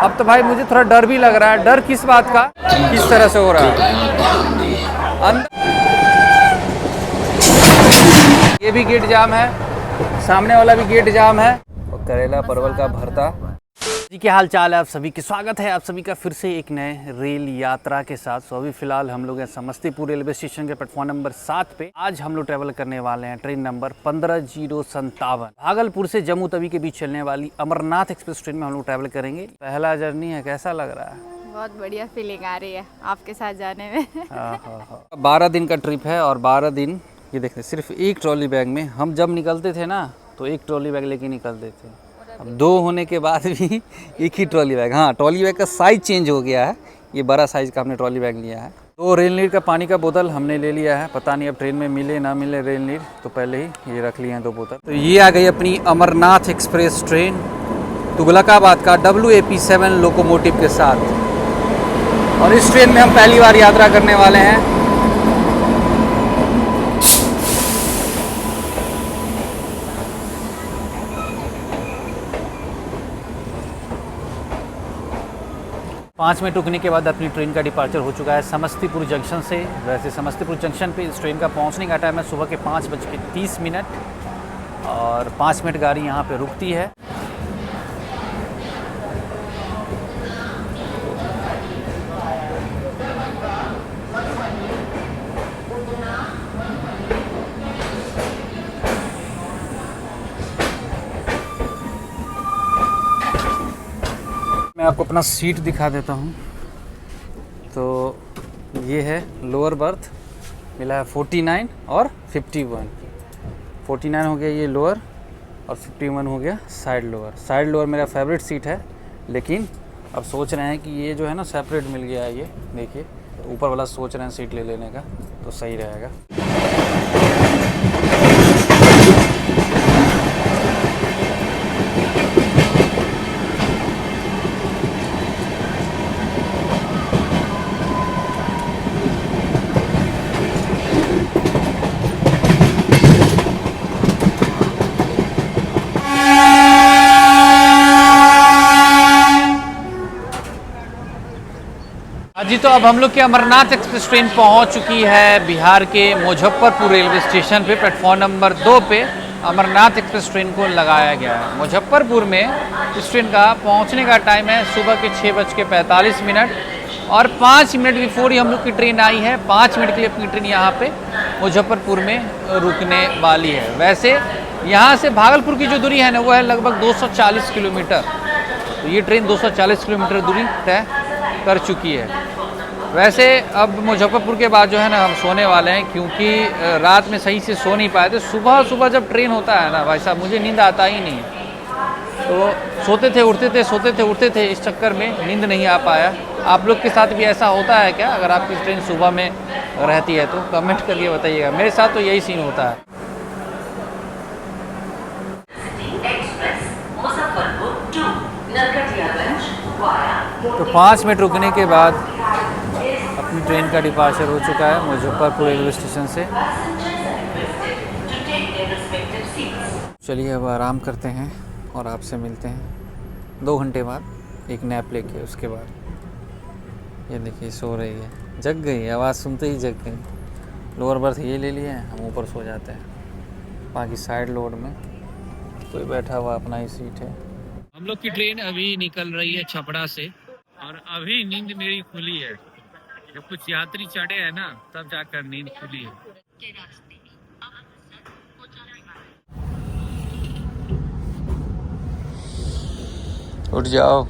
अब तो भाई मुझे थोड़ा डर भी लग रहा है। डर किस बात का, किस तरह से हो रहा है अंदर। ये भी गेट जाम है, सामने वाला भी गेट जाम है। और करेला परवल का भरता जी, क्या हाल चाल है आप सभी की। स्वागत है आप सभी का फिर से एक नए रेल यात्रा के साथ। सो अभी फिलहाल हम लोग हैं समस्तीपुर रेलवे स्टेशन के प्लेटफॉर्म नंबर 7 पे। आज हम लोग ट्रैवल करने वाले हैं ट्रेन नंबर 15057 भागलपुर से जम्मू तवी के बीच चलने वाली अमरनाथ एक्सप्रेस ट्रेन में हम लोग ट्रैवल करेंगे। पहला जर्नी है, कैसा लग रहा है? बहुत बढ़िया फीलिंग आ रही है आपके साथ जाने में। 12 दिन का ट्रिप है और 12 दिन ये देखते सिर्फ एक ट्रॉली बैग में। हम जब निकलते थे ना तो एक ट्रॉली बैग लेके निकलते थे, अब 2 होने के बाद भी एक ही ट्रॉली बैग। हाँ, ट्रॉली बैग का साइज़ चेंज हो गया है, ये बड़ा साइज़ का हमने ट्रॉली बैग लिया है। तो रेल नीर का पानी का बोतल हमने ले लिया है। पता नहीं अब ट्रेन में मिले ना मिले रेल नीर, तो पहले ही ये रख लिए हैं 2 बोतल। तो ये आ गई अपनी अमरनाथ एक्सप्रेस ट्रेन तुगलकाबाद का WAP7 लोकोमोटिव के साथ। और इस ट्रेन में हम पहली बार यात्रा करने वाले हैं। पाँच मिनट रुकने के बाद अपनी ट्रेन का डिपार्चर हो चुका है समस्तीपुर जंक्शन से। वैसे समस्तीपुर जंक्शन पे इस ट्रेन का पहुंचने का टाइम है सुबह के 5:30 और 5 मिनट गाड़ी यहां पे रुकती है। मैं आपको अपना सीट दिखा देता हूँ। तो ये है लोअर बर्थ, मिला है 49 और 51। 49 हो गया ये लोअर और 51 हो गया साइड लोअर। साइड लोअर मेरा फेवरेट सीट है, लेकिन अब सोच रहे हैं कि ये जो है ना सेपरेट मिल गया है, ये देखिए। तो ऊपर वाला सोच रहे हैं सीट ले लेने का, तो सही रहेगा। जी, तो अब हम लोग की अमरनाथ एक्सप्रेस ट्रेन पहुंच चुकी है बिहार के मुजफ्फरपुर रेलवे स्टेशन पे। प्लेटफॉर्म नंबर 2 पे अमरनाथ एक्सप्रेस ट्रेन को लगाया गया है। मुजफ्फरपुर में इस ट्रेन का पहुंचने का टाइम है सुबह के 6:45 और 5 मिनट बिफोर ही हम लोग की ट्रेन आई है। 5 मिनट के लिए अपनी ट्रेन यहाँ पे मुजफ्फरपुर में रुकने वाली है। वैसे यहाँ से भागलपुर की जो दूरी है ना, वो है लगभग 240 किलोमीटर। तो ये ट्रेन 240 किलोमीटर दूरी तय कर चुकी है। वैसे अब मुजफ्फरपुर के बाद जो है ना हम सोने वाले हैं, क्योंकि रात में सही से सो नहीं पाए थे। सुबह जब ट्रेन होता है ना भाई साहब, मुझे नींद आता ही नहीं है। तो सोते थे उठते थे, सोते थे उठते थे, इस चक्कर में नींद नहीं आ पाया। आप लोग के साथ भी ऐसा होता है क्या? अगर आपकी ट्रेन सुबह में रहती है तो कमेंट करके बताइएगा। मेरे साथ तो यही सीन होता है। तो 5 मिनट रुकने के बाद अपनी ट्रेन का डिपार्चर हो चुका है मुजफ्फरपुर रेलवे स्टेशन से। चलिए अब आराम करते हैं और आपसे मिलते हैं 2 घंटे बाद एक नैप लेके। उसके बाद ये देखिए सो रही है, जग गई, आवाज़ सुनते ही जग गई। लोअर बर्थ ये ले लिए हैं, हम ऊपर सो जाते हैं। बाकी साइड लोड में कोई बैठा हुआ अपना ही सीट है। हम लोग की ट्रेन अभी निकल रही है छपरा से और अभी नींद मेरी खुली है। जब कुछ यात्री चढ़े हैं ना, तब जाकर नींद खुली है। उठ जाओ,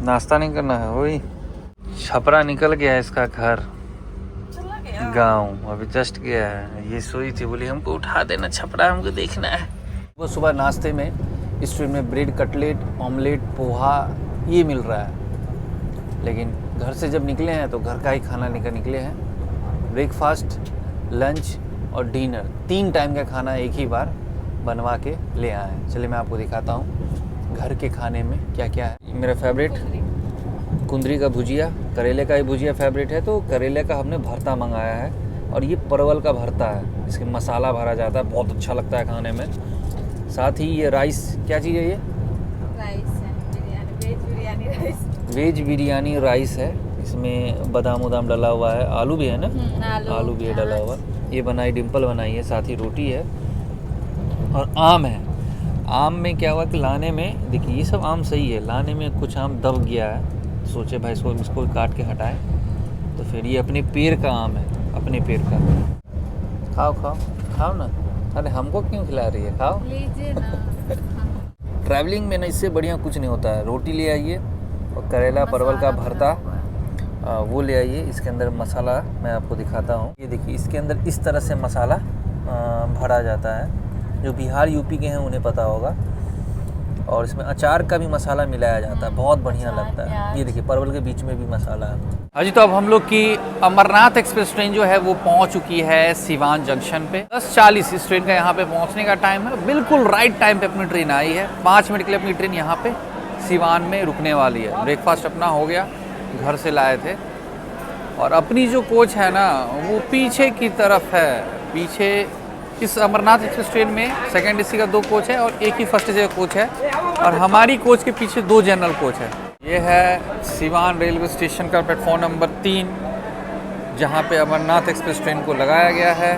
नाश्ता नहीं करना है। वही छपरा निकल गया है इसका घर, गांव अभी जस्ट गया है। ये सोई थी, बोली हमको उठा देना, छपरा हमको देखना है। वो सुबह नाश्ते में इस ट्रेन में ब्रेड, कटलेट, ऑमलेट, पोहा ये मिल रहा है। लेकिन घर से जब निकले हैं तो घर का ही खाना लेकर निकले हैं। ब्रेकफास्ट, लंच और डिनर 3 टाइम का खाना एक ही बार बनवा के ले आए हैं। चलिए मैं आपको दिखाता हूँ घर के खाने में क्या क्या है। मेरा फेवरेट कुंदरी का भुजिया, करेले का ही भुजिया फेवरेट है, तो करेले का हमने भरता मंगाया है। और ये परवल का भरता है, इसके मसाला भरा जाता है, बहुत अच्छा लगता है खाने में। साथ ही ये राइस, क्या चीज़ है ये? राइस है, biryani, veg veg biryani rice है, इसमें बादाम उदाम डला हुआ है, आलू भी है ना, आलू भी है डला हुआ। ये बनाई डिम्पल बनाई है, साथ ही रोटी है और आम है। आम में क्या हुआ कि लाने में, देखिए ये सब आम सही है, लाने में कुछ आम दब गया है, सोचे भाई इसको काट के हटाए, तो फिर ये अपने पेड़ का आम है, अपने पेड़ का। खाओ खाओ खाओ ना, अरे हमको क्यों खिला रही है, खाओ लीजिए ना। ट्रैवलिंग में ना इससे बढ़िया कुछ नहीं होता है। रोटी ले आइए और करेला परवल का भरता वो ले आइए। इसके अंदर मसाला मैं आपको दिखाता हूँ, ये देखिए इसके अंदर इस तरह से मसाला भरा जाता है, जो बिहार यूपी के हैं उन्हें पता होगा। और इसमें अचार का भी मसाला मिलाया जाता है, बहुत बढ़िया लगता है। ये देखिए परवल के बीच में भी मसाला है। अजी तो अब हम लोग की अमरनाथ एक्सप्रेस ट्रेन जो है वो पहुंच चुकी है सिवान जंक्शन पे। 10:40 इस ट्रेन का यहाँ पे पहुंचने का टाइम है। बिल्कुल राइट टाइम पे अपनी ट्रेन आई है। 5 मिनट के लिए अपनी ट्रेन यहाँ पे सिवान में रुकने वाली है। ब्रेकफास्ट अपना हो गया, घर से लाए थे। और अपनी जो कोच है ना वो पीछे की तरफ है। पीछे इस अमरनाथ एक्सप्रेस ट्रेन में सेकेंड एसी का 2 कोच है और एक ही फर्स्ट एसी का कोच है। और हमारी कोच के पीछे 2 जनरल कोच है। ये है सिवान रेलवे स्टेशन का प्लेटफॉर्म नंबर 3, जहाँ पे अमरनाथ एक्सप्रेस ट्रेन को लगाया गया है।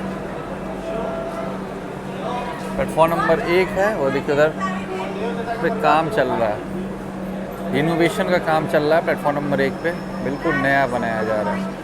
प्लेटफॉर्म नंबर 1 है, वो देखिए उधर पे काम चल रहा है, इनोवेशन का काम चल रहा है। प्लेटफॉर्म नंबर 1 पे बिल्कुल नया बनाया जा रहा है।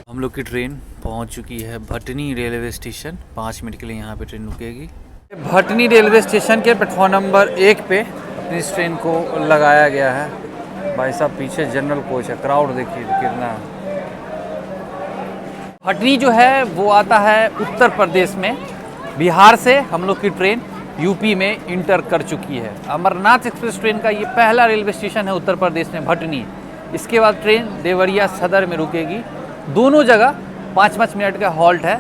हम लोग की ट्रेन पहुंच चुकी है भटनी रेलवे स्टेशन। 5 मिनट के लिए यहाँ पे ट्रेन रुकेगी। भटनी रेलवे स्टेशन के प्लेटफॉर्म नंबर 1 पे अपनी इस ट्रेन को लगाया गया है। भाई साहब पीछे जनरल कोच है, क्राउड देखिए कितना। भटनी जो है वो आता है उत्तर प्रदेश में। बिहार से हम लोग की ट्रेन यूपी में इंटर कर चुकी है। अमरनाथ एक्सप्रेस ट्रेन का ये पहला रेलवे स्टेशन है उत्तर प्रदेश में, भटनी। इसके बाद ट्रेन देवरिया सदर में रुकेगी। दोनों जगह 5-5 मिनट का हॉल्ट है।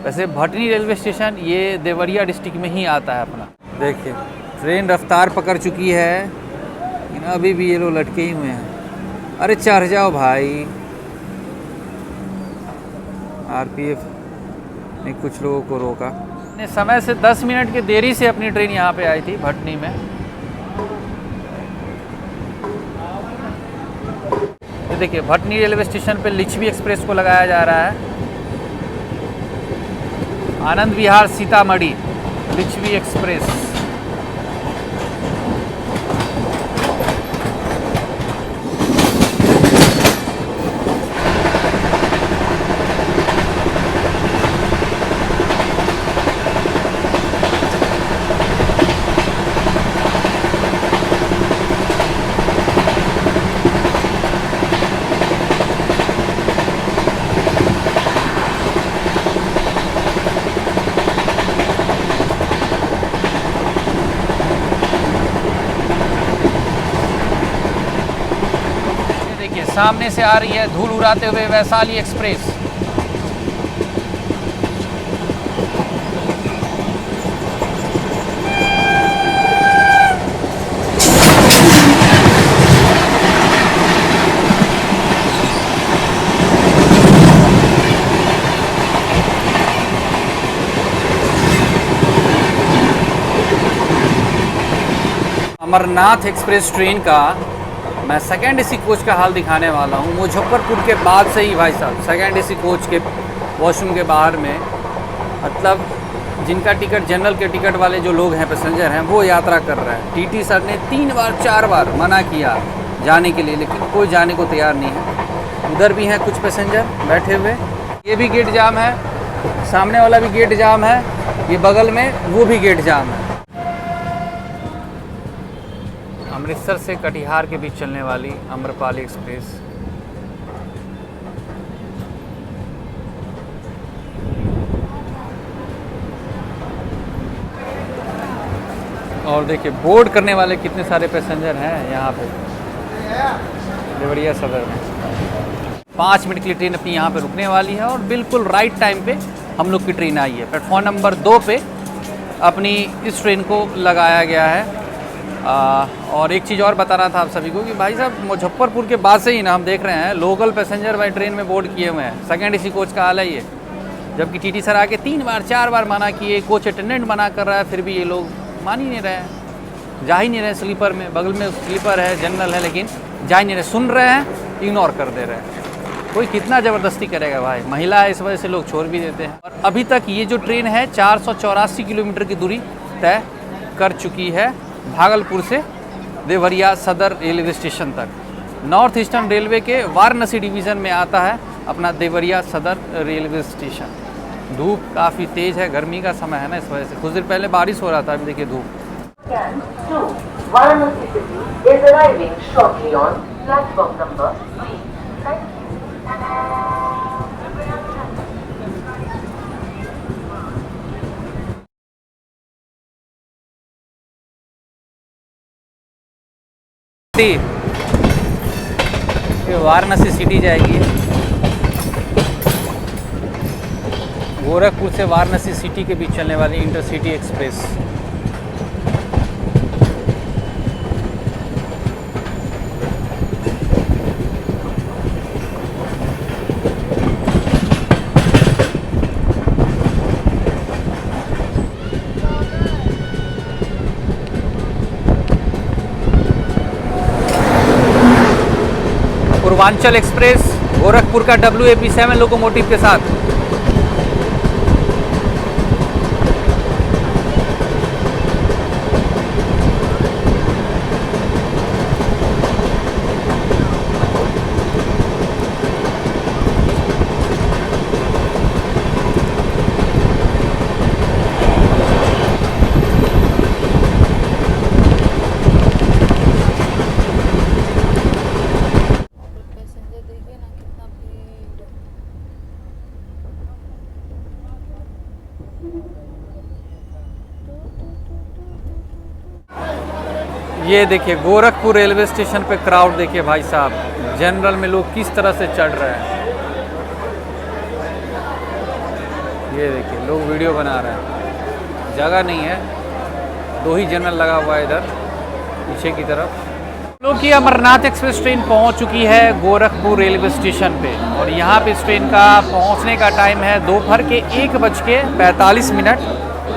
वैसे भटनी रेलवे स्टेशन ये देवरिया डिस्ट्रिक्ट में ही आता है अपना। देखिए ट्रेन रफ्तार पकड़ चुकी है, लेकिन अभी भी ये लोग लटके ही हुए हैं। अरे चढ़ जाओ भाई। आरपीएफ ने कुछ लोगों को रोका। ने समय से 10 मिनट की देरी से अपनी ट्रेन यहाँ पे आई थी भटनी में। देखिए भटनी रेलवे स्टेशन पे लिच्छवी एक्सप्रेस को लगाया जा रहा है। आनंद विहार सीतामढ़ी लिच्छवी एक्सप्रेस। सामने से आ रही है धूल उड़ाते हुए Vaishali express. Amarnath express train का मैं सेकेंड एसी कोच का हाल दिखाने वाला हूँ। मुजफ्फरपुर के बाद से ही भाई साहब सेकेंड एसी कोच के वॉशरूम के बाहर में, मतलब जिनका टिकट जनरल के टिकट वाले जो लोग हैं पैसेंजर हैं वो यात्रा कर रहे हैं। टीटी सर ने 3 बार 4 बार मना किया जाने के लिए, लेकिन कोई जाने को तैयार नहीं है। उधर भी हैं कुछ पैसेंजर बैठे हुए। ये भी गेट जाम है, सामने वाला भी गेट जाम है, ये बगल में वो भी गेट जाम है। अमृतसर से कटिहार के बीच चलने वाली अम्रपाली एक्सप्रेस। और देखिए बोर्ड करने वाले कितने सारे पैसेंजर हैं यहाँ पे देवरिया सदर में। 5 मिनट के लिए ट्रेन अपनी यहाँ पे रुकने वाली है और बिल्कुल राइट टाइम पे हम लोग की ट्रेन आई है। प्लेटफॉर्म नंबर 2 पे अपनी इस ट्रेन को लगाया गया है। और एक चीज़ और बताना था आप सभी को कि भाई साहब मुजफ्फरपुर के बाद से ही ना हम देख रहे हैं लोकल पैसेंजर भाई ट्रेन में बोर्ड किए हुए हैं। सेकेंड एसी कोच का हाल है ये, जबकि टीटी सर आके 3 बार 4 बार मना किए, कोच अटेंडेंट मना कर रहा है, फिर भी ये लोग मान ही नहीं रहे हैं, जा ही नहीं रहे। स्लीपर में बगल में स्लीपर है, जनरल है, लेकिन जा ही नहीं रहे, सुन रहे हैं, इग्नोर कर दे रहे हैं। कोई कितना ज़बरदस्ती करेगा भाई, महिला है इस वजह से लोग छोड़ भी देते हैं। और अभी तक ये जो ट्रेन है 484 किलोमीटर की दूरी तय कर चुकी है भागलपुर से देवरिया सदर रेलवे स्टेशन तक। नॉर्थ ईस्टर्न रेलवे के वाराणसी डिवीज़न में आता है अपना देवरिया सदर रेलवे स्टेशन। धूप काफ़ी तेज़ है, गर्मी का समय है ना, इस वजह से। कुछ देर पहले बारिश हो रहा था, अभी देखिए धूप। Varanasi city is arriving shortly on platform number 3. Thank you. ये वाराणसी सिटी जाएगी, गोरखपुर से वाराणसी सिटी के बीच चलने वाली intercity express. Purvanchal express Gorakhpur का WAP7 लोकोमोटिव के साथ। पैसेंजर देखिए ना कितना भीड़। ये देखिए गोरखपुर रेलवे स्टेशन पे क्राउड देखिए भाई साहब, जनरल में लोग किस तरह से चढ़ रहे हैं। ये देखिए लोग वीडियो बना रहे हैं, जगह नहीं है, 2 ही जनरल लगा हुआ है इधर पीछे की तरफ। लोग की अमरनाथ एक्सप्रेस ट्रेन पहुंच चुकी है गोरखपुर रेलवे स्टेशन पे और यहाँ पे इस ट्रेन का पहुंचने का टाइम है दोपहर के 1:45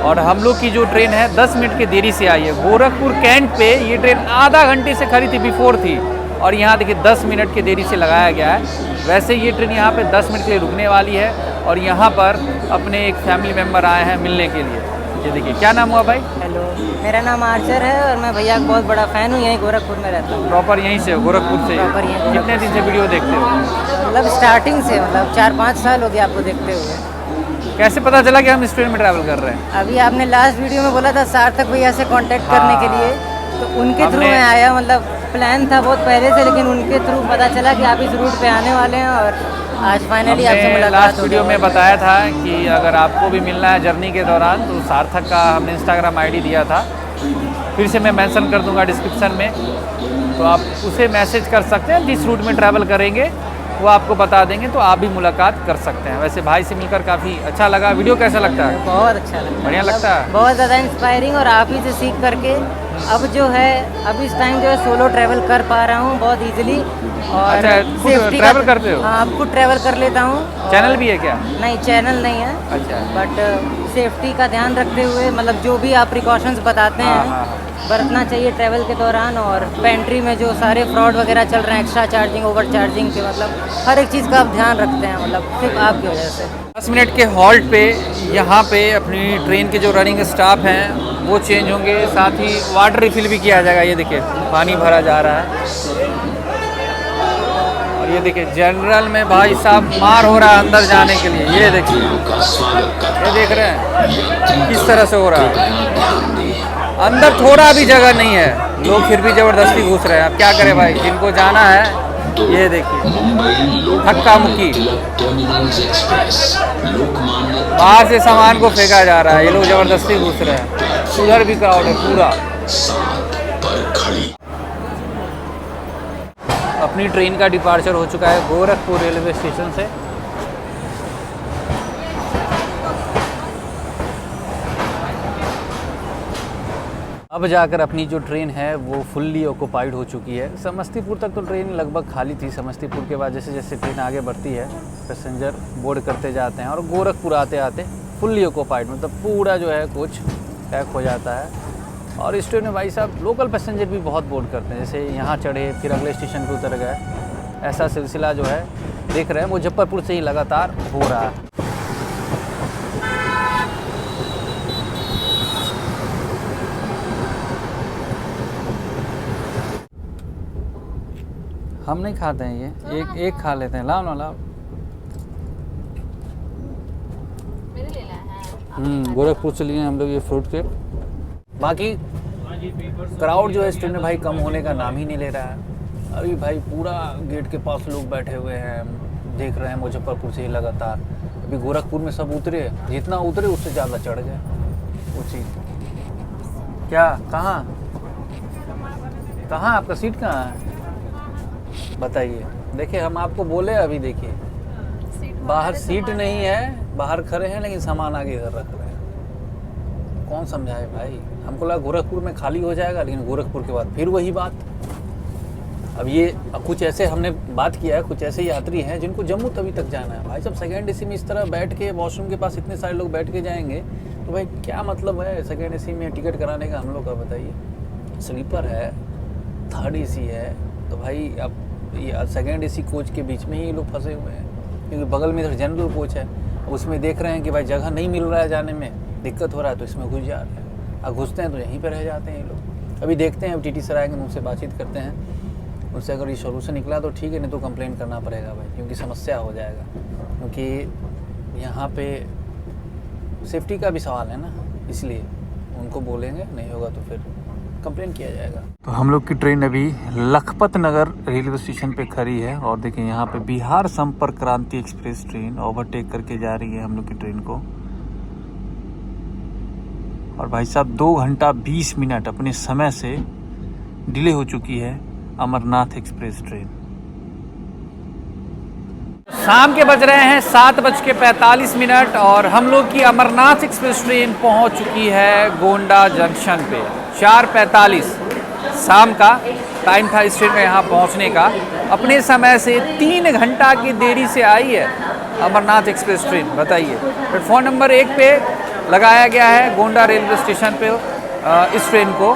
और हम लोग की जो ट्रेन है 10 मिनट की देरी से आई है। गोरखपुर कैंट पे ये ट्रेन आधा घंटे से खड़ी थी, बिफोर थी, और यहाँ देखिए 10 मिनट की देरी से लगाया गया है। वैसे ये ट्रेन यहाँ पे 10 मिनट के लिए रुकने वाली है और यहाँ पर अपने एक फैमिली मेम्बर आए हैं मिलने के लिए। ये देखिए, क्या नाम हुआ भाई? हेलो, मेरा नाम आर्चर है और मैं भैया का बहुत बड़ा फ़ैन हूँ। यहीं गोरखपुर में रहता हूँ। प्रॉपर यहीं से हो, गोरखपुर से? प्रॉपर यहीं। कितने दिन से वीडियो देखते हो? मतलब स्टार्टिंग से, मतलब 4-5 साल हो गया आपको देखते हुए। कैसे पता चला कि हम इस ट्रेन में ट्रैवल कर रहे हैं? अभी आपने लास्ट वीडियो में बोला था सार्थक भैया से कांटेक्ट करने के लिए, तो उनके थ्रू मैं आया। मतलब प्लान था बहुत पहले से, लेकिन उनके थ्रू पता चला कि आप इस रूट पे आने वाले हैं और आज फाइनली आपसे मुलाकात। लास्ट वीडियो में बताया था कि अगर आपको भी मिलना है जर्नी के दौरान तो सार्थक का हमने इंस्टाग्राम ID दिया था, फिर से मैं मेंशन कर दूंगा डिस्क्रिप्शन में, तो आप उसे मैसेज कर सकते हैं। जिस रूट में ट्रैवल करेंगे वो आपको बता देंगे, तो आप भी मुलाकात कर सकते हैं। वैसे भाई से मिलकर काफ़ी अच्छा लगा। वीडियो कैसा लगता है? बहुत अच्छा लगा, बढ़िया लगता है, बहुत ज़्यादा इंस्पायरिंग। और आप ही से सीख करके अब जो है, अब इस टाइम जो है सोलो ट्रैवल कर पा रहा हूँ बहुत इजीली। और अच्छा, खुद ट्रैवल करते हो? हाँ, अब खुद ट्रैवल कर लेता हूँ। चैनल भी है क्या? नहीं, चैनल नहीं है। अच्छा, बट सेफ्टी का ध्यान रखते हुए, मतलब जो भी आप प्रिकॉशंस बताते हैं बरतना चाहिए ट्रैवल के दौरान। और पेंट्री में जो सारे फ्रॉड वगैरह चल रहे हैं, एक्स्ट्रा चार्जिंग, ओवर चार्जिंग के, मतलब हर एक चीज़ का आप ध्यान रखते हैं, मतलब सिर्फ आपकी वजह से। 10 मिनट के हॉल्ट पे यहाँ पे अपनी ट्रेन के जो रनिंग स्टाफ हैं वो चेंज होंगे, साथ ही वाटर रिफिल भी किया जाएगा। ये देखिए पानी भरा जा रहा है और ये देखिए जनरल में भाई साहब मार हो रहा है अंदर जाने के लिए। ये देखिए, ये देख रहे हैं किस तरह से हो रहा है। अंदर थोड़ा भी जगह नहीं है, लोग फिर भी ज़बरदस्ती घुस रहे हैं। अब क्या करें भाई, जिनको जाना है ये देखिए धक्का मुक्की, बाहर से सामान को फेंका जा रहा है, ये लोग ज़बरदस्ती घुस रहे हैं। उधर भी क्राउड है पूरा। अपनी ट्रेन का डिपार्चर हो चुका है गोरखपुर रेलवे स्टेशन से। अब जाकर अपनी जो ट्रेन है वो फुल्ली ऑक्यूपाइड हो चुकी है। समस्तीपुर तक तो ट्रेन लगभग खाली थी। समस्तीपुर के बाद जैसे जैसे ट्रेन आगे बढ़ती है पैसेंजर बोर्ड करते जाते हैं और गोरखपुर आते आते फुल्ली ऑक्यूपाइड, मतलब पूरा जो है कोच पैक हो जाता है। और इस ट्रेन में भाई साहब लोकल पैसेंजर भी बहुत बोर्ड करते हैं, जैसे यहाँ चढ़े फिर अगले स्टेशन पर उतर गए। ऐसा सिलसिला जो है देख रहे हैं मुजफ्फरपुर से ही लगातार हो रहा है। हम नहीं खाते हैं ये, एक खा लेते हैं। लाओ ना लाओ। मेरे लिए लाया है। गोरखपुर से लिए हम लोग ये फ्रूट केक। बाकी क्राउड जो है इस ट्रेन में भाई कम होने का नाम ही नहीं ले रहा है। अभी भाई पूरा गेट के पास लोग बैठे हुए हैं, देख रहे हैं मुजफ्फरपुर से ही लगातार। अभी गोरखपुर में सब उतरे, जितना उतरे उससे ज़्यादा चढ़ गए वो चीज़। क्या कहाँ आपका सीट कहाँ है बताइए। देखिए हम आपको बोले अभी, देखिए बाहर सीट नहीं है, बाहर खड़े हैं लेकिन सामान आगे इधर रख रहे हैं। कौन समझाए भाई। हमको लगा गोरखपुर में खाली हो जाएगा, लेकिन गोरखपुर के बाद फिर वही बात। अब ये कुछ ऐसे हमने बात किया है, कुछ ऐसे यात्री हैं जिनको जम्मू तवी तक जाना है। भाई साहब सेकेंड एसी में इस तरह बैठ के वॉशरूम के पास इतने सारे लोग बैठ के जाएंगे तो भाई क्या मतलब है सेकेंड एसी में टिकट कराने का हम लोग का बताइए। स्लीपर है, थर्ड एसी है, तो भाई अब ये सेकेंड एसी कोच के बीच में ही लोग फंसे हुए हैं, क्योंकि बगल में इधर जनरल कोच है। उसमें देख रहे हैं कि भाई जगह नहीं मिल रहा है, जाने में दिक्कत हो रहा है, तो इसमें घुस जा रहे हैं। अब घुसते हैं तो यहीं पर रह जाते हैं ये लोग। अभी देखते हैं, अब टीटी सर आएंगे, उनसे बातचीत करते हैं। उनसे अगर ये सोल्यूशन निकला तो ठीक है, नहीं तो कंप्लेंट करना पड़ेगा भाई, क्योंकि समस्या हो जाएगा। क्योंकि यहाँ पे सेफ्टी का भी सवाल है ना, इसलिए उनको बोलेंगे, नहीं होगा तो फिर कंप्लेन किया जाएगा। तो हम लोग की ट्रेन अभी लखपत नगर रेलवे स्टेशन पे खड़ी है और देखिए यहाँ पे बिहार संपर्क क्रांति एक्सप्रेस ट्रेन ओवरटेक करके जा रही है हम लोग की ट्रेन को। और भाई साहब 2 घंटा 20 मिनट अपने समय से डिले हो चुकी है अमरनाथ एक्सप्रेस ट्रेन। शाम के बज रहे हैं 7:45 और हम लोग की अमरनाथ एक्सप्रेस ट्रेन पहुंच चुकी है गोंडा जंक्शन पे। 4:45 शाम का टाइम था इस ट्रेन में यहाँ पहुँचने का। अपने समय से 3 घंटा की देरी से आई है अमरनाथ एक्सप्रेस ट्रेन। बताइए, प्लेटफॉर्म नंबर 1 पे लगाया गया है गोंडा रेलवे स्टेशन पे इस ट्रेन को।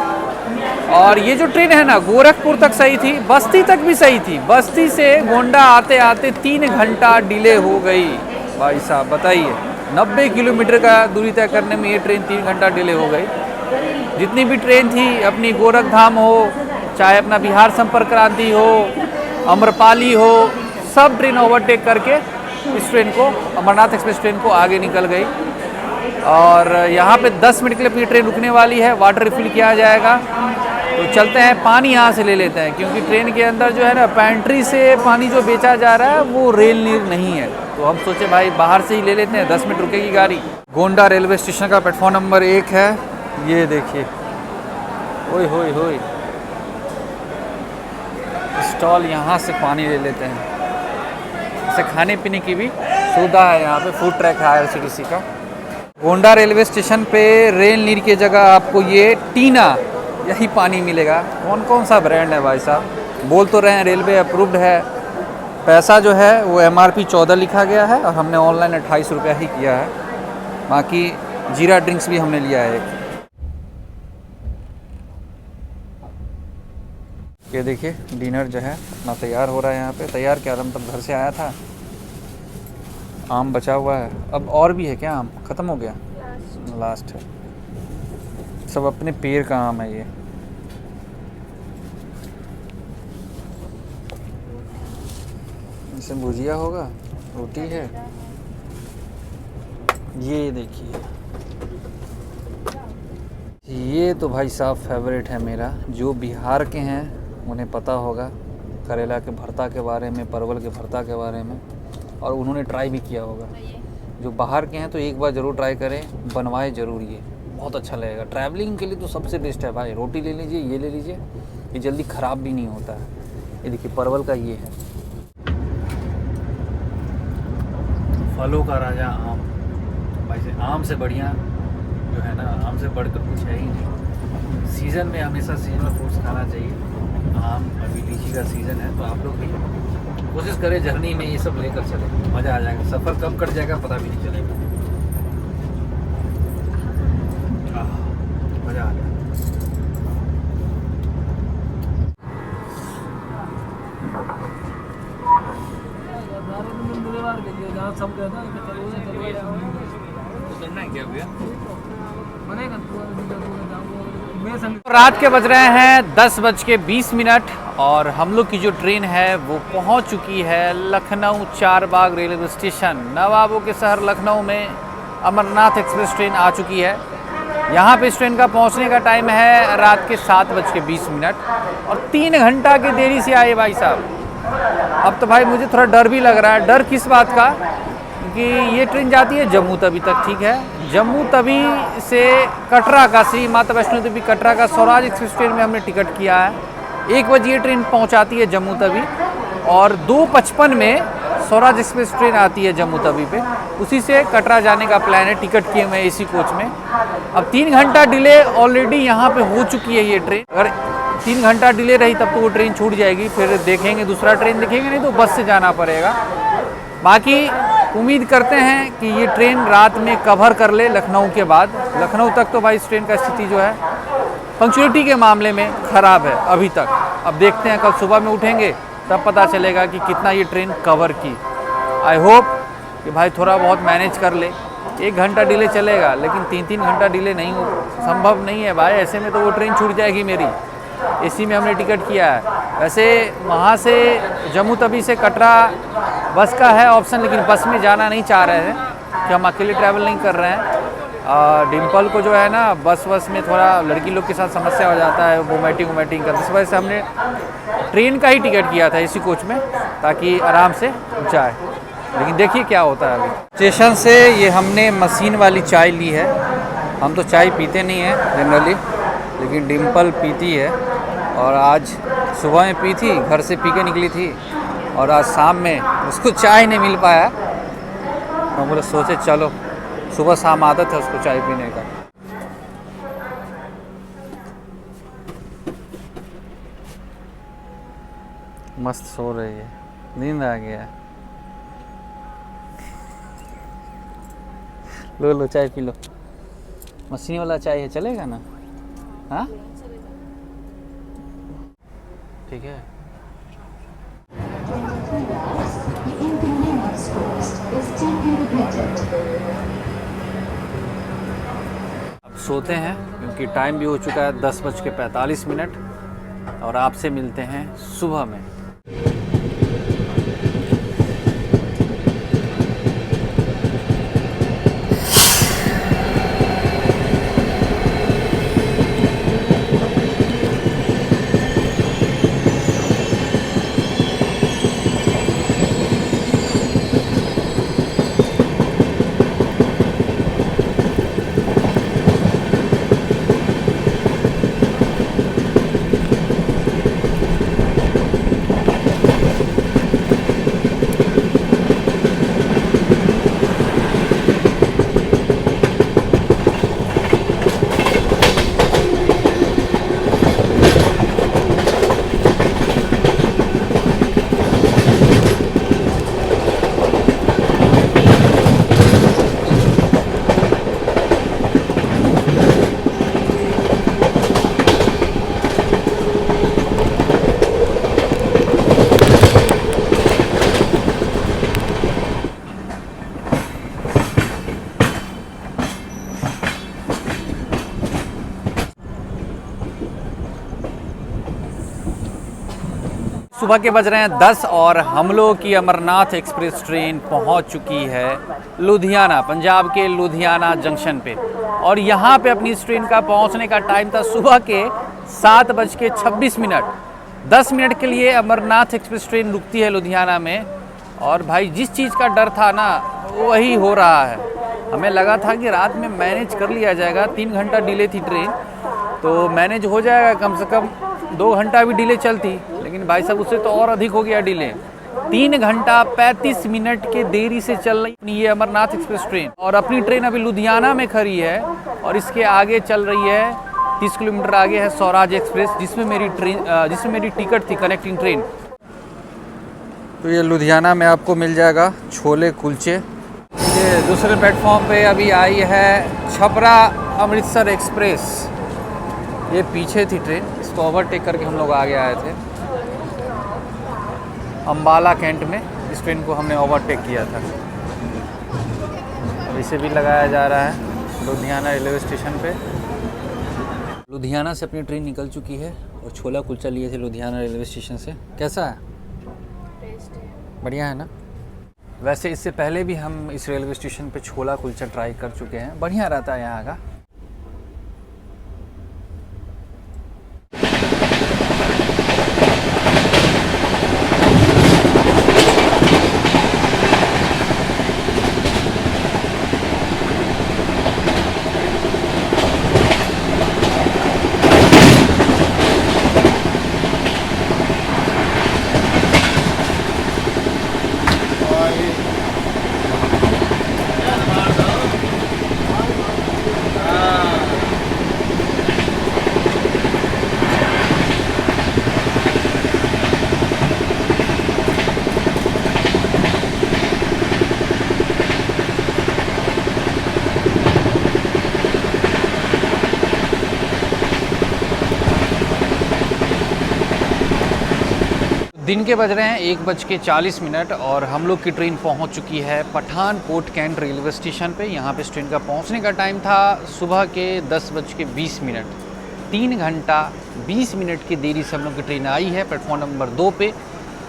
और ये जो ट्रेन है ना गोरखपुर तक सही थी, बस्ती तक भी सही थी। बस्ती से गोंडा आते आते 3 घंटा डिले हो गई भाई साहब। बताइए, 90 किलोमीटर का दूरी तय करने में ये ट्रेन 3 घंटा डिले हो गई। जितनी भी ट्रेन थी, अपनी गोरखधाम हो, चाहे अपना बिहार संपर्क क्रांति हो, अम्रपाली हो, सब ट्रेन ओवरटेक करके इस ट्रेन को, अमरनाथ एक्सप्रेस ट्रेन को आगे निकल गई। और यहाँ पे 10 मिनट के लिए अपनी ट्रेन रुकने वाली है, वाटर रिफिल किया जाएगा। तो चलते हैं, पानी यहाँ से ले लेते हैं, क्योंकि ट्रेन के अंदर जो है ना पैंट्री से पानी जो बेचा जा रहा है वो रेल नीर नहीं है। तो हम सोचे भाई बाहर से ही ले लेते हैं, 10 मिनट रुकेगी गाड़ी। गोंडा रेलवे स्टेशन का प्लेटफॉर्म नंबर 1 है, ये देखिए। ओए होए होए, स्टॉल यहाँ से पानी ले लेते हैं। इसे खाने पीने की भी सुविधा है, यहाँ पे फूड ट्रैक है IRCTC का। गोंडा रेलवे स्टेशन पे रेल नीर की जगह आपको ये टीना, यही पानी मिलेगा। कौन कौन सा ब्रांड है भाई साहब, बोल तो रहे हैं रेलवे अप्रूव्ड है। पैसा जो है वो MRP 14 लिखा गया है और हमने ऑनलाइन 28 रुपया ही किया है। बाकी जीरा ड्रिंक्स भी हमने लिया है एक। ये देखिए डिनर जो है अपना तैयार हो रहा है यहाँ पे। तैयार क्या, मतलब घर से आया था। आम बचा हुआ है, अब और भी है क्या आम, ख़त्म हो गया, लास्ट है। सब अपने पेड़ का आम है ये। इसमें भुजिया होगा, रोटी है। ये देखिए, ये तो भाई साहब फेवरेट है मेरा। जो बिहार के हैं उन्हें पता होगा करेला के भरता के बारे में, परवल के भरता के बारे में, और उन्होंने ट्राई भी किया होगा। जो बाहर के हैं तो एक बार ज़रूर ट्राई करें, बनवाए ज़रूर, ये बहुत अच्छा लगेगा। ट्रैवलिंग के लिए तो सबसे बेस्ट है भाई। रोटी ले लीजिए, ये ले लीजिए, ये जल्दी ख़राब भी नहीं होता है। ये देखिए परवल का ये है। फलों का राजा आम। भाई से आम से बढ़िया जो है ना, आम से बढ़कर कुछ है ही नहीं। सीज़न में हमेशा सीजनल फ्रूट्स खाना चाहिए। आम अभी लीची का सीज़न है, तो आप लोग भी कोशिश करें जर्नी में ये सब लेकर चले, मज़ा आ जाएगा। सफ़र कब कट जाएगा पता भी नहीं चलेगा। मज़ा आ गया। रात के बज रहे हैं 10:20 और हम लोग की जो ट्रेन है वो पहुंच चुकी है लखनऊ चारबाग रेलवे स्टेशन। नवाबों के शहर लखनऊ में अमरनाथ एक्सप्रेस ट्रेन आ चुकी है। यहाँ पे इस ट्रेन का पहुंचने का टाइम है रात के 7:20 और 3 घंटा की देरी से आए भाई साहब। अब तो भाई मुझे थोड़ा डर भी लग रहा है। डर किस बात का? कि ये ट्रेन जाती है जम्मू तवी तक, ठीक है। जम्मू तवी से कटरा का, श्री माता वैष्णो देवी कटरा का स्वराज एक्सप्रेस ट्रेन में हमने टिकट किया है। 1 बजे ये ट्रेन पहुंचाती है जम्मू तवी और 2:55 में स्वराज एक्सप्रेस ट्रेन आती है जम्मू तवी पे। उसी से कटरा जाने का प्लान है, टिकट किए हुए एसी कोच में। अब 3 घंटा डिले ऑलरेडी यहाँ पे हो चुकी है ये ट्रेन। अगर 3 घंटा डिले रही तब तो वो ट्रेन छूट जाएगी, फिर देखेंगे दूसरा ट्रेन देखेंगे, नहीं तो बस से जाना पड़ेगा। बाकी उम्मीद करते हैं कि ये ट्रेन रात में कवर कर ले लखनऊ के बाद। लखनऊ तक तो भाई इस ट्रेन का स्थिति जो है पंक्चुअलिटी के मामले में ख़राब है अभी तक। अब देखते हैं कल सुबह में उठेंगे तब पता चलेगा कि कितना ये ट्रेन कवर की। आई होप कि भाई थोड़ा बहुत मैनेज कर ले। 1 घंटा डिले चलेगा लेकिन 3-3 घंटा डिले नहीं हो, संभव नहीं है भाई। ऐसे में तो वो ट्रेन छूट जाएगी मेरी। एसी में हमने टिकट किया है। वैसे वहाँ से जम्मू तवी से कटरा बस का है ऑप्शन, लेकिन बस में जाना नहीं चाह रहे हैं कि हम अकेले ट्रैवल नहीं कर रहे हैं। डिम्पल को जो है ना बस में थोड़ा लड़की लोग के साथ समस्या हो जाता है, वोमिटिंग करते। इस वजह से हमने ट्रेन का ही टिकट किया था एसी कोच में, ताकि आराम से जाए। लेकिन देखिए क्या होता है। अभी स्टेशन से ये हमने मशीन वाली चाय ली है। हम तो चाय पीते नहीं हैं जनरली, लेकिन डिम्पल पीती है और आज सुबह में पी थी, घर से पी के निकली थी और आज शाम में उसको चाय नहीं मिल पाया। तो बोले सोचे चलो, सुबह शाम आदत है उसको चाय पीने का। मस्त सो रही है, नींद आ गया। लो चाय पी लो। मशीन वाला चाय है, चलेगा ना? हाँ ठीक है। अब सोते हैं क्योंकि टाइम भी हो चुका है 10:45 और आपसे मिलते हैं सुबह में। सुबह के बज रहे हैं 10 और हम लोग की अमरनाथ एक्सप्रेस ट्रेन पहुंच चुकी है लुधियाना, पंजाब के लुधियाना जंक्शन पे। और यहाँ पे अपनी इस ट्रेन का पहुंचने का टाइम था सुबह के 7:26। 10 मिनट के लिए अमरनाथ एक्सप्रेस ट्रेन रुकती है लुधियाना में। और भाई जिस चीज़ का डर था ना वही हो रहा है। हमें लगा था कि रात में मैनेज कर लिया जाएगा, 3 घंटा डिले थी ट्रेन तो मैनेज हो जाएगा, कम से कम 2 घंटा भी डिले चलती। लेकिन भाई साहब उससे तो और अधिक हो गया डिले। 3 घंटा 35 मिनट के देरी से चल रही अपनी ये अमरनाथ एक्सप्रेस ट्रेन, और अपनी ट्रेन अभी लुधियाना में खड़ी है और इसके आगे चल रही है 30 किलोमीटर आगे है स्वराज एक्सप्रेस, जिसमें मेरी टिकट थी कनेक्टिंग ट्रेन। तो ये लुधियाना में आपको मिल जाएगा छोले कुलचे। ये दूसरे प्लेटफॉर्म पे अभी आई है छपरा अमृतसर एक्सप्रेस। ये पीछे थी ट्रेन, इसको ओवरटेक करके हम लोग आगे आए थे। अम्बाला कैंट में इस ट्रेन को हमने ओवरटेक किया था। अब इसे भी लगाया जा रहा है लुधियाना रेलवे स्टेशन पे। लुधियाना से अपनी ट्रेन निकल चुकी है और छोला कुलचा लिए थे लुधियाना रेलवे स्टेशन से। कैसा है? बढ़िया है ना? वैसे इससे पहले भी हम इस रेलवे स्टेशन पे छोला कुलचा ट्राई कर चुके हैं, बढ़िया रहता है यहाँ का। दिन के बज रहे हैं 1:40 और हम लोग की ट्रेन पहुंच चुकी है पठानकोट कैंट रेलवे स्टेशन पे। यहाँ पे इस ट्रेन का पहुंचने का टाइम था सुबह के 10:20। 3 घंटा 20 मिनट की देरी से हम लोग की ट्रेन आई है प्लेटफॉर्म नंबर 2 पे।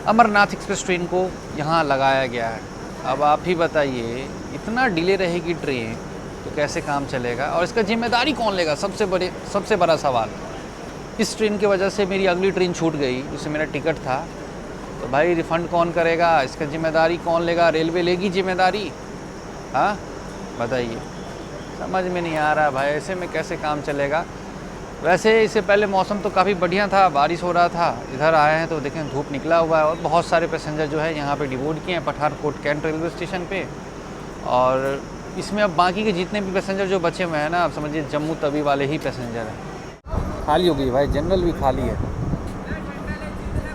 अमरनाथ एक्सप्रेस ट्रेन को यहाँ लगाया गया है। अब आप ही बताइए, इतना डिले रहेगी ट्रेन तो कैसे काम चलेगा, और इसका जिम्मेदारी कौन लेगा? सबसे बड़ा सवाल। इस ट्रेन की वजह से मेरी अगली ट्रेन छूट गई, उससे मेरा टिकट था, तो भाई रिफ़ंड कौन करेगा? इसका जिम्मेदारी कौन लेगा? रेलवे लेगी जिम्मेदारी? हाँ बताइए, समझ में नहीं आ रहा भाई, ऐसे में कैसे काम चलेगा। वैसे इससे पहले मौसम तो काफ़ी बढ़िया था, बारिश हो रहा था। इधर आए हैं तो देखें धूप निकला हुआ है, और बहुत सारे पैसेंजर जो है यहाँ पे डिबोर्ड किए हैं पठानकोट कैंट रेलवे स्टेशन पे। और इसमें अब बाकी के जितने भी पैसेंजर जो बचे हुए हैं ना, आप समझिए जम्मू तवी वाले ही पैसेंजर हैं। खाली हो गई भाई, जनरल भी खाली है,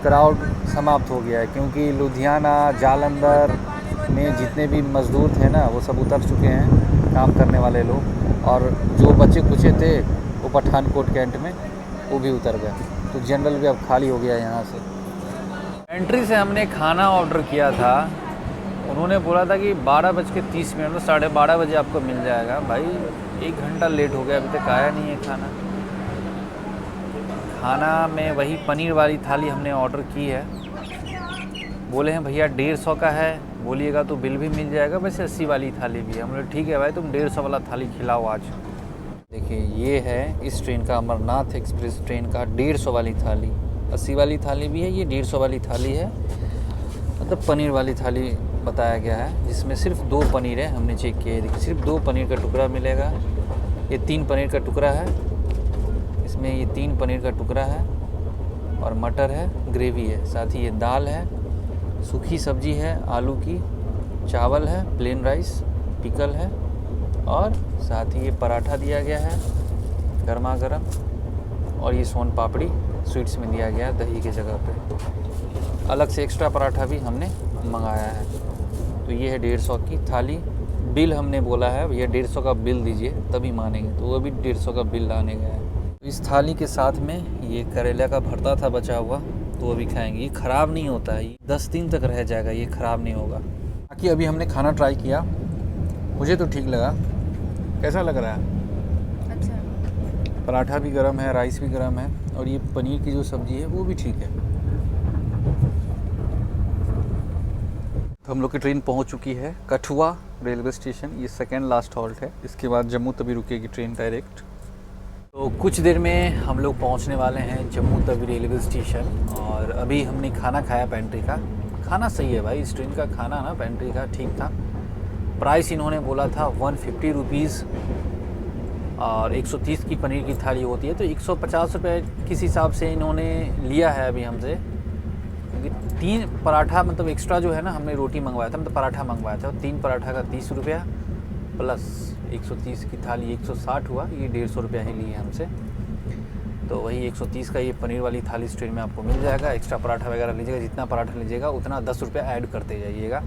क्राउड समाप्त हो गया है, क्योंकि लुधियाना जालंधर में जितने भी मज़दूर थे ना वो सब उतर चुके हैं, काम करने वाले लोग, और जो बचे कुचे थे वो पठानकोट कैंट में वो भी उतर गए। तो जनरल भी अब खाली हो गया है यहाँ से। एंट्री से हमने खाना ऑर्डर किया था, उन्होंने बोला था कि 12:30 में 12:30 बजे आपको मिल जाएगा। भाई 1 घंटा लेट हो गया, अभी तक आया नहीं है खाना। खाना में वही पनीर वाली थाली हमने ऑर्डर की है। बोले हैं भैया 150 का है, बोलिएगा तो बिल भी मिल जाएगा। वैसे 80 वाली थाली भी है। हम बोले ठीक है भाई, तुम 150 वाला थाली खिलाओ आज। देखिए ये है इस ट्रेन का, अमरनाथ एक्सप्रेस ट्रेन का 150 वाली थाली। 80 वाली थाली भी है, ये 150 वाली थाली है, मतलब पनीर वाली थाली बताया गया है, जिसमें सिर्फ 2 पनीर है। हमने चेक किया है, देखिए सिर्फ 2 पनीर का टुकड़ा मिलेगा। ये 3 पनीर का टुकड़ा है, इसमें ये 3 पनीर का टुकड़ा है, और मटर है, ग्रेवी है, साथ ही ये दाल है, सूखी सब्जी है आलू की, चावल है, प्लेन राइस, पिकल है, और साथ ही ये पराठा दिया गया है गर्मा गर्म, और ये सोन पापड़ी स्वीट्स में दिया गया है दही के जगह पे। अलग से एक्स्ट्रा पराठा भी हमने मंगाया है। तो ये है 150 की थाली। बिल हमने बोला है भैया 150 का बिल दीजिए तभी मानेंगे, तो वो भी 150 का बिल लाने गया है। इस थाली के साथ में ये करेला का भरता था बचा हुआ, तो वो भी खाएंगे। ये ख़राब नहीं होता है, ये 10 दिन तक रह जाएगा, ये ख़राब नहीं होगा। बाकी अभी हमने खाना ट्राई किया, मुझे तो ठीक लगा। कैसा लग रहा है? अच्छा। पराठा भी गर्म है, राइस भी गर्म है, और ये पनीर की जो सब्ज़ी है वो भी ठीक है। तो हम लोग की ट्रेन पहुंच चुकी है कठुआ रेलवे स्टेशन। ये सेकेंड लास्ट हॉल्ट है, इसके बाद जम्मू तवी रुकेगी ट्रेन डायरेक्ट। तो कुछ देर में हम लोग पहुंचने वाले हैं जम्मू तवी रेलवे स्टेशन। और अभी हमने खाना खाया पेंट्री का। खाना सही है भाई, इस ट्रेन का खाना ना पेंट्री का ठीक था। प्राइस इन्होंने बोला था 150 रुपीज़, और 130 की पनीर की थाली होती है, तो 150 रुपये किस हिसाब से इन्होंने लिया है अभी हमसे। क्योंकि 3 पराठा मतलब एक्स्ट्रा जो है ना, हमने रोटी मंगवाया था, मतलब पराठा मंगवाया था, 3 पराठा का 30 रुपया प्लस 130 की थाली 160 हुआ, ये 150 रुपया ही लिए हमसे। तो वही 130 का ये पनीर वाली थाली इस ट्रेन में आपको मिल जाएगा। एक्स्ट्रा पराठा वगैरह लीजिएगा, जितना पराठा लीजिएगा उतना 10 रुपया ऐड करते जाइएगा।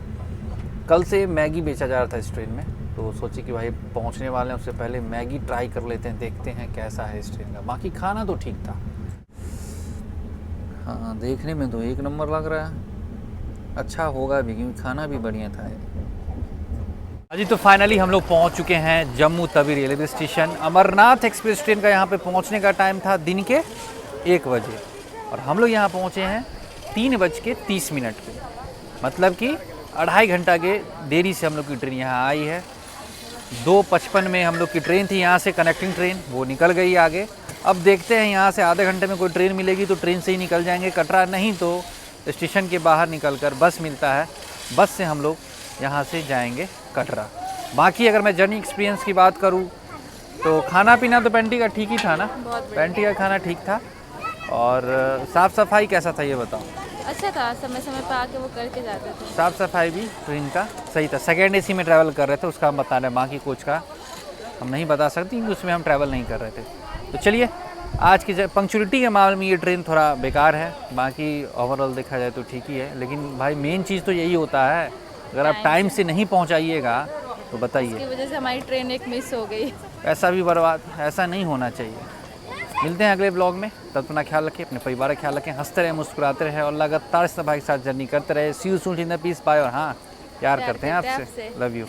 कल से मैगी बेचा जा रहा था इस ट्रेन में, तो सोचे कि भाई पहुंचने वाले हैं, उससे पहले मैगी ट्राई कर लेते हैं, देखते हैं कैसा है इस ट्रेन का। बाकी खाना तो ठीक था, हाँ देखने में तो एक नंबर लग रहा है, अच्छा होगा भी क्योंकि खाना भी बढ़िया था। अजी तो फाइनली हम लोग पहुंच चुके हैं Jammu Tawi railway station. Amarnath express train का यहाँ पे पहुंचने का टाइम था दिन के 1 बजे और हम लोग यहाँ पहुँचे हैं 3:30 पे, मतलब कि 2.5 घंटा के देरी से हम लोग की ट्रेन यहाँ आई है। 2:55 में हम लोग की ट्रेन थी यहाँ से कनेक्टिंग ट्रेन, वो निकल गई आगे। अब देखते हैं यहाँ से आधे घंटे में कोई ट्रेन मिलेगी तो ट्रेन से ही निकल जाएंगे कटरा, नहीं तो स्टेशन के बाहर निकलकर बस मिलता है, बस से हम लोग यहाँ से जाएंगे कटरा। बाकी अगर मैं जर्नी एक्सपीरियंस की बात करूँ तो खाना पीना तो पेंटी का ठीक ही था ना, पेंटी का खाना ठीक था। और साफ़ सफाई कैसा था ये बताओ? अच्छा था, समय समय पर आके वो करके जाते थे। साफ़ सफाई भी ट्रेन का सही था। सेकेंड एसी में ट्रैवल कर रहे थे, उसका हम बता रहे हैं, बाकी कोच का हम नहीं बता सकते क्योंकि उसमें हम ट्रैवल नहीं कर रहे थे। तो चलिए, आज की पंक्चुअलिटी के मामले में ये ट्रेन थोड़ा बेकार है, बाकी ओवरऑल देखा जाए तो ठीक ही है। लेकिन भाई मेन चीज़ तो यही होता है, अगर आप टाइम से नहीं पहुंचाइएगा तो बताइए, इसकी वजह से हमारी ट्रेन एक मिस हो गई। पैसा भी बर्बाद, ऐसा नहीं होना चाहिए। मिलते हैं अगले ब्लॉग में, तब अपना ख्याल रखें, अपने परिवार का ख्याल रखें, हंसते रहे, मुस्कुराते रहे और लगातार सभा के साथ जर्नी करते रहे। See you soon in the peace, bye. और हाँ, प्यार करते हैं आपसे, लव यू।